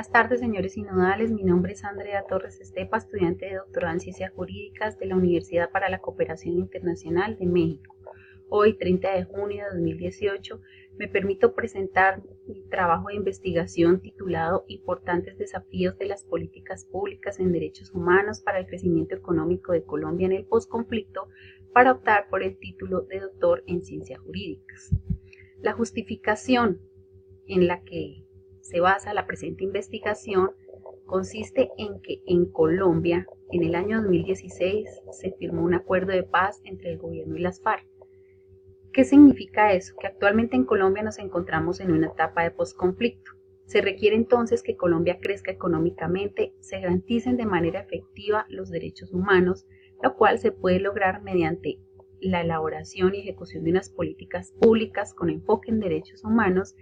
Buenas tardes, señores sinodales. Mi nombre es Andrea Torres Estepa, estudiante de doctorado en Ciencias Jurídicas de la Universidad para la Cooperación Internacional de México. Hoy, 30 de junio de 2018, me permito presentar mi trabajo de investigación titulado Importantes desafíos de las políticas públicas en derechos humanos para el crecimiento económico de Colombia en el posconflicto, para optar por el título de doctor en Ciencias Jurídicas. La justificación en la que se basa la presente investigación consiste en que en Colombia, en el año 2016, se firmó un acuerdo de paz entre el gobierno y las FARC. ¿Qué significa eso? Que actualmente en Colombia nos encontramos en una etapa de posconflicto. Se requiere entonces que Colombia crezca económicamente, se garanticen de manera efectiva los derechos humanos, lo cual se puede lograr mediante la elaboración y ejecución de unas políticas públicas con enfoque en derechos humanos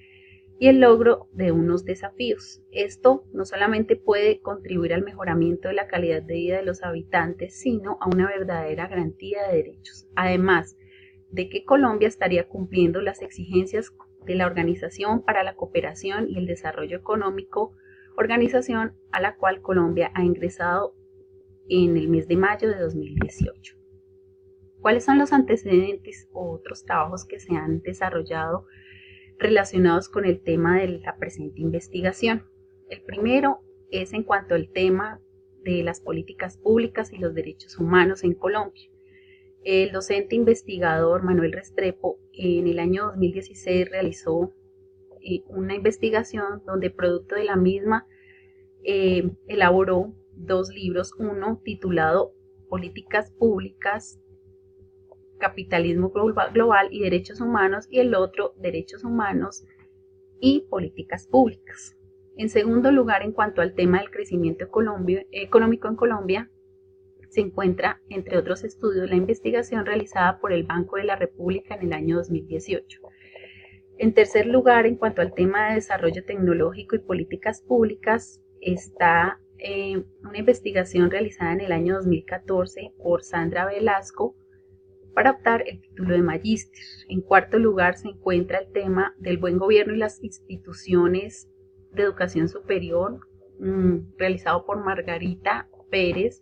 y el logro de unos desafíos. Esto no solamente puede contribuir al mejoramiento de la calidad de vida de los habitantes, sino a una verdadera garantía de derechos. Además de que Colombia estaría cumpliendo las exigencias de la Organización para la Cooperación y el Desarrollo Económico, organización a la cual Colombia ha ingresado en el mes de mayo de 2018. ¿Cuáles son los antecedentes o otros trabajos que se han desarrollado relacionados con el tema de la presente investigación? El primero es en cuanto al tema de las políticas públicas y los derechos humanos en Colombia. El docente investigador Manuel Restrepo en el año 2016 realizó una investigación donde producto de la misma elaboró dos libros, uno titulado Políticas Públicas, Capitalismo Global y Derechos Humanos, y el otro Derechos Humanos y Políticas Públicas. En segundo lugar, en cuanto al tema del crecimiento económico en Colombia, se encuentra, entre otros estudios, la investigación realizada por el Banco de la República en el año 2018. En tercer lugar, en cuanto al tema de desarrollo tecnológico y políticas públicas, está una investigación realizada en el año 2014 por Sandra Velasco para optar el título de magíster. En cuarto lugar se encuentra el tema del buen gobierno y las instituciones de educación superior, realizado por Margarita Pérez,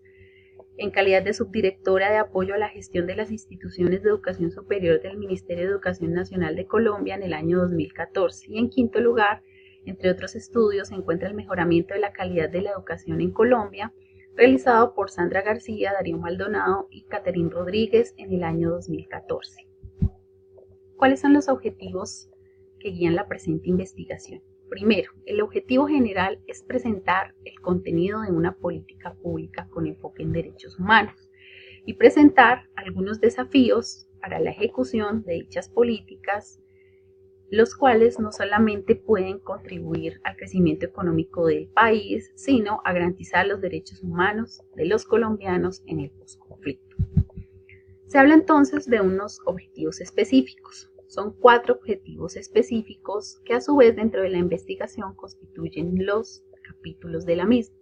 en calidad de subdirectora de apoyo a la gestión de las instituciones de educación superior del Ministerio de Educación Nacional de Colombia en el año 2014. Y en quinto lugar, entre otros estudios, se encuentra el mejoramiento de la calidad de la educación en Colombia, realizado por Sandra García, Darío Maldonado y Caterín Rodríguez en el año 2014. ¿Cuáles son los objetivos que guían la presente investigación? Primero, el objetivo general es presentar el contenido de una política pública con enfoque en derechos humanos y presentar algunos desafíos para la ejecución de dichas políticas, los cuales no solamente pueden contribuir al crecimiento económico del país, sino a garantizar los derechos humanos de los colombianos en el posconflicto. Se habla entonces de unos objetivos específicos. Son 4 objetivos específicos que a su vez dentro de la investigación constituyen los capítulos de la misma.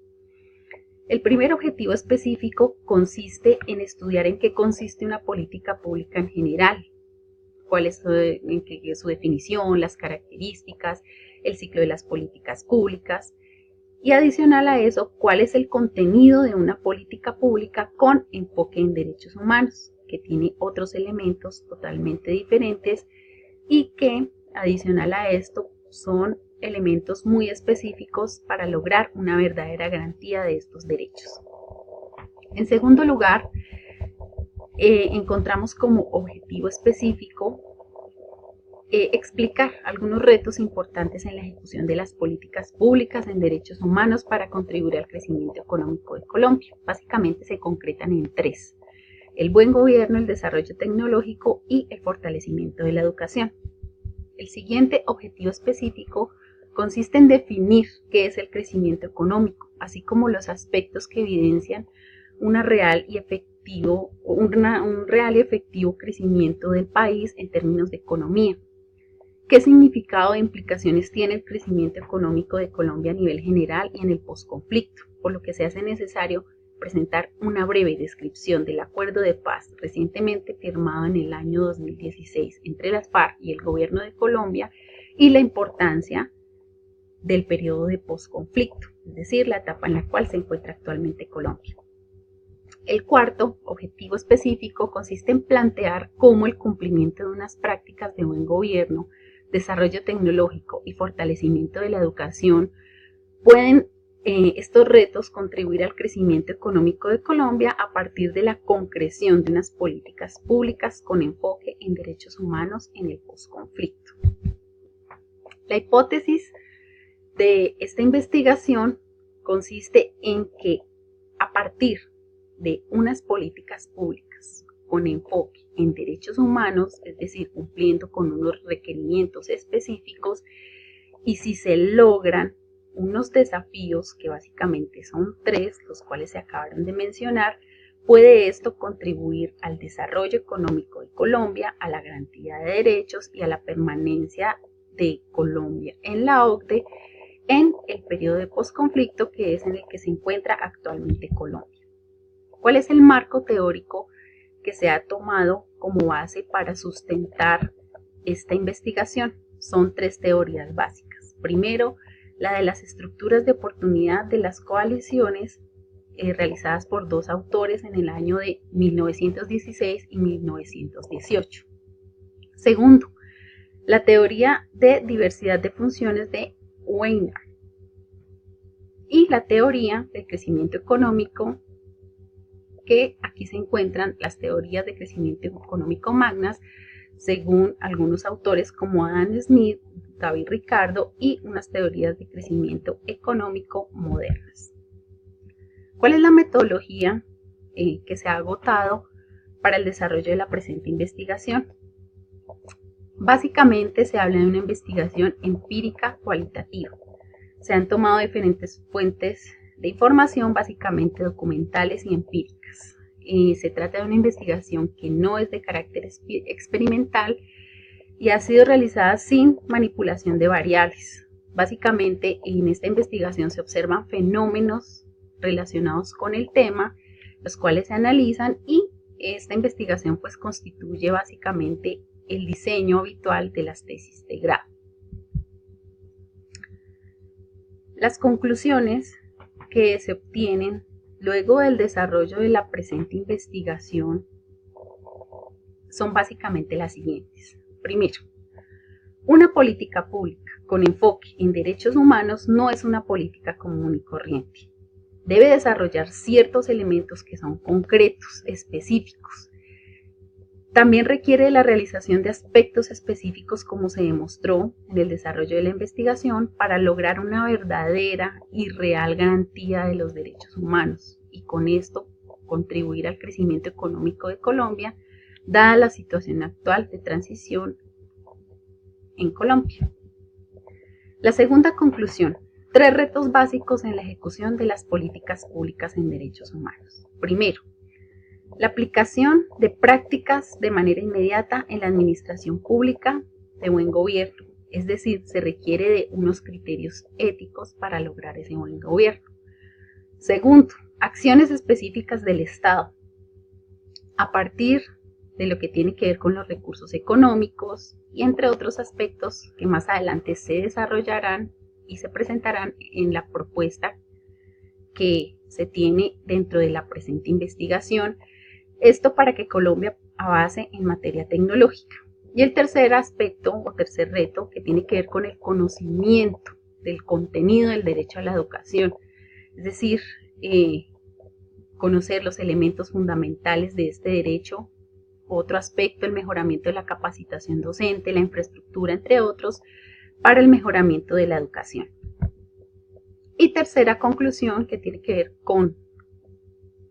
El primer objetivo específico consiste en estudiar en qué consiste una política pública en general, cuál es su definición, las características, el ciclo de las políticas públicas y adicional a eso, cuál es el contenido de una política pública con enfoque en derechos humanos, que tiene otros elementos totalmente diferentes y que, adicional a esto, son elementos muy específicos para lograr una verdadera garantía de estos derechos. En segundo lugar, encontramos como objetivo específico explicar algunos retos importantes en la ejecución de las políticas públicas en derechos humanos para contribuir al crecimiento económico de Colombia. Básicamente se concretan en 3. El buen gobierno, el desarrollo tecnológico y el fortalecimiento de la educación. El siguiente objetivo específico consiste en definir qué es el crecimiento económico, así como los aspectos que evidencian un real y efectivo crecimiento del país en términos de economía. ¿Qué significado e implicaciones tiene el crecimiento económico de Colombia a nivel general y en el posconflicto? Por lo que se hace necesario presentar una breve descripción del acuerdo de paz recientemente firmado en el año 2016 entre las FARC y el gobierno de Colombia y la importancia del periodo de posconflicto, es decir, la etapa en la cual se encuentra actualmente Colombia. El cuarto objetivo específico consiste en plantear cómo el cumplimiento de unas prácticas de buen gobierno, desarrollo tecnológico y fortalecimiento de la educación pueden estos retos contribuir al crecimiento económico de Colombia a partir de la concreción de unas políticas públicas con enfoque en derechos humanos en el posconflicto. La hipótesis de esta investigación consiste en que a partir de unas políticas públicas con enfoque en derechos humanos, es decir, cumpliendo con unos requerimientos específicos, y si se logran unos desafíos que básicamente son 3, los cuales se acabaron de mencionar, puede esto contribuir al desarrollo económico de Colombia, a la garantía de derechos y a la permanencia de Colombia en la OCDE en el periodo de posconflicto, que es en el que se encuentra actualmente Colombia. ¿Cuál es el marco teórico que se ha tomado como base para sustentar esta investigación? Son 3 teorías básicas. Primero, la de las estructuras de oportunidad de las coaliciones realizadas por 2 autores en el año de 1916 y 1918. Segundo, la teoría de diversidad de funciones de Weiner y la teoría del crecimiento económico, que aquí se encuentran las teorías de crecimiento económico magnas según algunos autores como Adam Smith, David Ricardo, y unas teorías de crecimiento económico modernas. ¿Cuál es la metodología que se ha agotado para el desarrollo de la presente investigación? Básicamente se habla de una investigación empírica cualitativa. Se han tomado diferentes fuentes de información, básicamente documentales y empíricas. Se trata de una investigación que no es de carácter experimental y ha sido realizada sin manipulación de variables. Básicamente en esta investigación se observan fenómenos relacionados con el tema, los cuales se analizan, y esta investigación pues constituye básicamente el diseño habitual de las tesis de grado. Las conclusiones que se obtienen luego del desarrollo de la presente investigación son básicamente las siguientes. Primero, una política pública con enfoque en derechos humanos no es una política común y corriente. Debe desarrollar ciertos elementos que son concretos, específicos. También requiere la realización de aspectos específicos, como se demostró en el desarrollo de la investigación, para lograr una verdadera y real garantía de los derechos humanos y con esto contribuir al crecimiento económico de Colombia, dada la situación actual de transición en Colombia. La segunda conclusión: 3 retos básicos en la ejecución de las políticas públicas en derechos humanos. Primero, la aplicación de prácticas de manera inmediata en la administración pública de buen gobierno, es decir, se requiere de unos criterios éticos para lograr ese buen gobierno. Segundo, acciones específicas del Estado a partir de lo que tiene que ver con los recursos económicos y entre otros aspectos que más adelante se desarrollarán y se presentarán en la propuesta que se tiene dentro de la presente investigación. Esto para que Colombia avance en materia tecnológica. Y el tercer aspecto o tercer reto, que tiene que ver con el conocimiento del contenido del derecho a la educación, es decir, conocer los elementos fundamentales de este derecho. Otro aspecto, el mejoramiento de la capacitación docente, la infraestructura, entre otros, para el mejoramiento de la educación. Y tercera conclusión, que tiene que ver con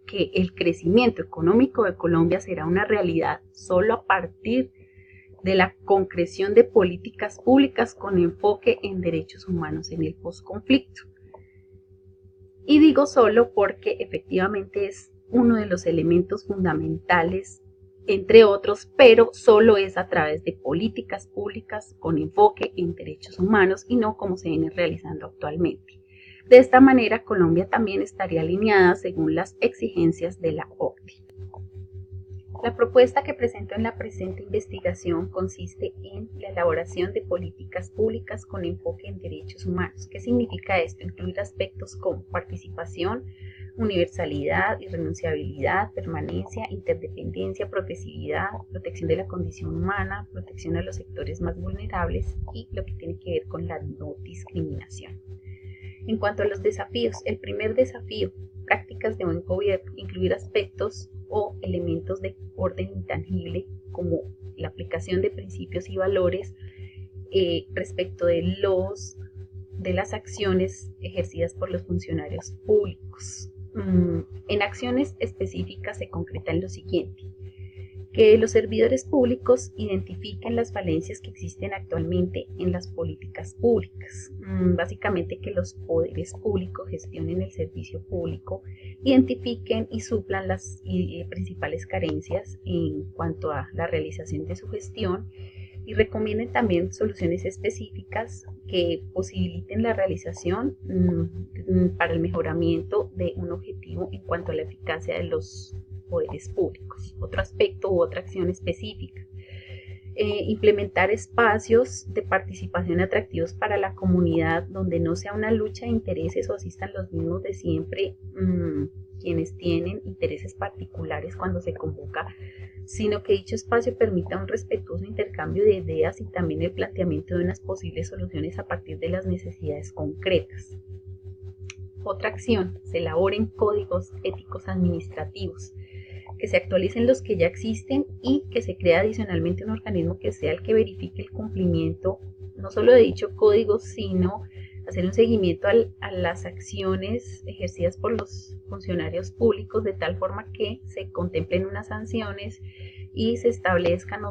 que el crecimiento económico de Colombia será una realidad solo a partir de la concreción de políticas públicas con enfoque en derechos humanos en el posconflicto. Y digo solo porque efectivamente es uno de los elementos fundamentales, entre otros, pero solo es a través de políticas públicas con enfoque en derechos humanos y no como se viene realizando actualmente. De esta manera, Colombia también estaría alineada según las exigencias de la OCDE. La propuesta que presento en la presente investigación consiste en la elaboración de políticas públicas con enfoque en derechos humanos. ¿Qué significa esto? Incluir aspectos como participación, universalidad, irrenunciabilidad, permanencia, interdependencia, progresividad, protección de la condición humana, protección a los sectores más vulnerables y lo que tiene que ver con la no discriminación. En cuanto a los desafíos, el primer desafío, prácticas de buen gobierno, incluir aspectos o elementos de orden intangible como la aplicación de principios y valores respecto de las acciones ejercidas por los funcionarios públicos. En acciones específicas se concreta en lo siguiente: que los servidores públicos identifiquen las falencias que existen actualmente en las políticas públicas. Básicamente que los poderes públicos gestionen el servicio público, identifiquen y suplan las principales carencias en cuanto a la realización de su gestión y recomienden también soluciones específicas que posibiliten la realización para el mejoramiento de un objetivo en cuanto a la eficacia de los poderes públicos. Otro aspecto u otra acción específica: implementar espacios de participación atractivos para la comunidad donde no sea una lucha de intereses o asistan los mismos de siempre quienes tienen intereses particulares cuando se convoca, sino que dicho espacio permita un respetuoso intercambio de ideas y también el planteamiento de unas posibles soluciones a partir de las necesidades concretas. Otra acción: se elaboren códigos éticos administrativos, que se actualicen los que ya existen y que se crea adicionalmente un organismo que sea el que verifique el cumplimiento no solo de dicho código, sino hacer un seguimiento a las acciones ejercidas por los funcionarios públicos de tal forma que se contemplen unas sanciones y se establezcan o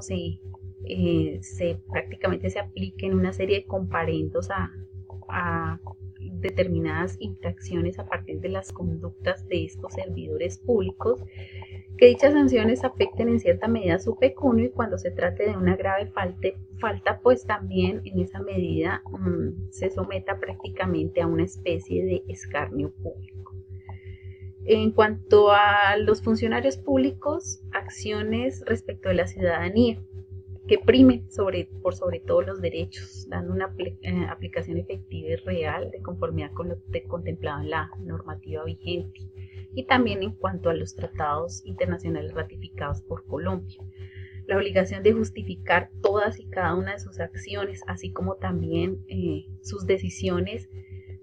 prácticamente se apliquen una serie de comparendos a determinadas infracciones a partir de las conductas de estos servidores públicos, que dichas sanciones afecten en cierta medida su pecunio y cuando se trate de una grave falta, pues también en esa medida se someta prácticamente a una especie de escarnio público. En cuanto a los funcionarios públicos, acciones respecto de la ciudadanía, que primen por sobre todo los derechos, dando una aplicación efectiva y real de conformidad con lo contemplado en la normativa vigente, y también en cuanto a los tratados internacionales ratificados por Colombia. La obligación de justificar todas y cada una de sus acciones, así como también sus decisiones,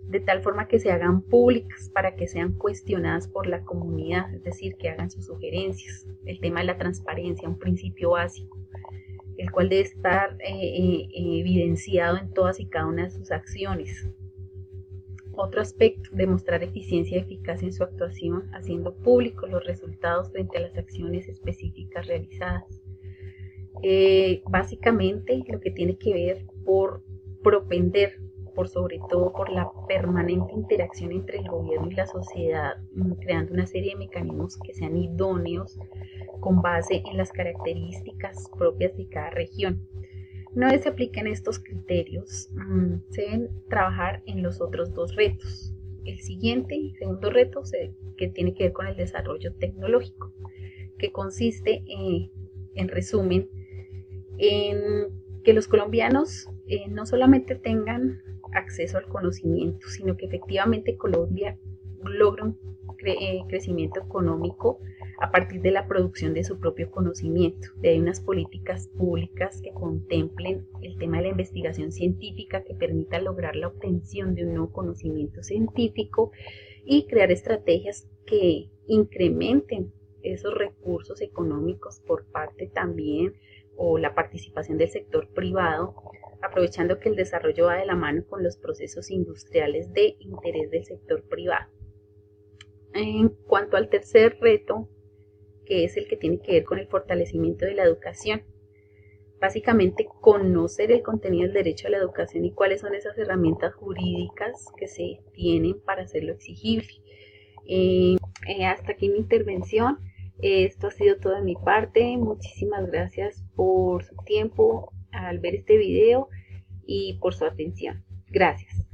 de tal forma que se hagan públicas para que sean cuestionadas por la comunidad, es decir, que hagan sus sugerencias. El tema de la transparencia, un principio básico, el cual debe estar evidenciado en todas y cada una de sus acciones. Otro aspecto: demostrar eficiencia y eficacia en su actuación, haciendo públicos los resultados frente a las acciones específicas realizadas. Básicamente lo que tiene que ver por propender, por sobre todo por la permanente interacción entre el gobierno y la sociedad, creando una serie de mecanismos que sean idóneos con base en las características propias de cada región. Una vez se apliquen estos criterios, se deben trabajar en los otros dos retos. El segundo reto, que tiene que ver con el desarrollo tecnológico, que consiste, en resumen, en que los colombianos no solamente tengan acceso al conocimiento, sino que efectivamente Colombia logre un crecimiento económico a partir de la producción de su propio conocimiento. De ahí unas políticas públicas que contemplen el tema de la investigación científica que permita lograr la obtención de un nuevo conocimiento científico y crear estrategias que incrementen esos recursos económicos por parte también o la participación del sector privado, aprovechando que el desarrollo va de la mano con los procesos industriales de interés del sector privado. En cuanto al tercer reto, que es el que tiene que ver con el fortalecimiento de la educación, básicamente conocer el contenido del derecho a la educación y cuáles son esas herramientas jurídicas que se tienen para hacerlo exigible. Hasta aquí mi intervención. Esto ha sido todo de mi parte. Muchísimas gracias por su tiempo al ver este video y por su atención. Gracias.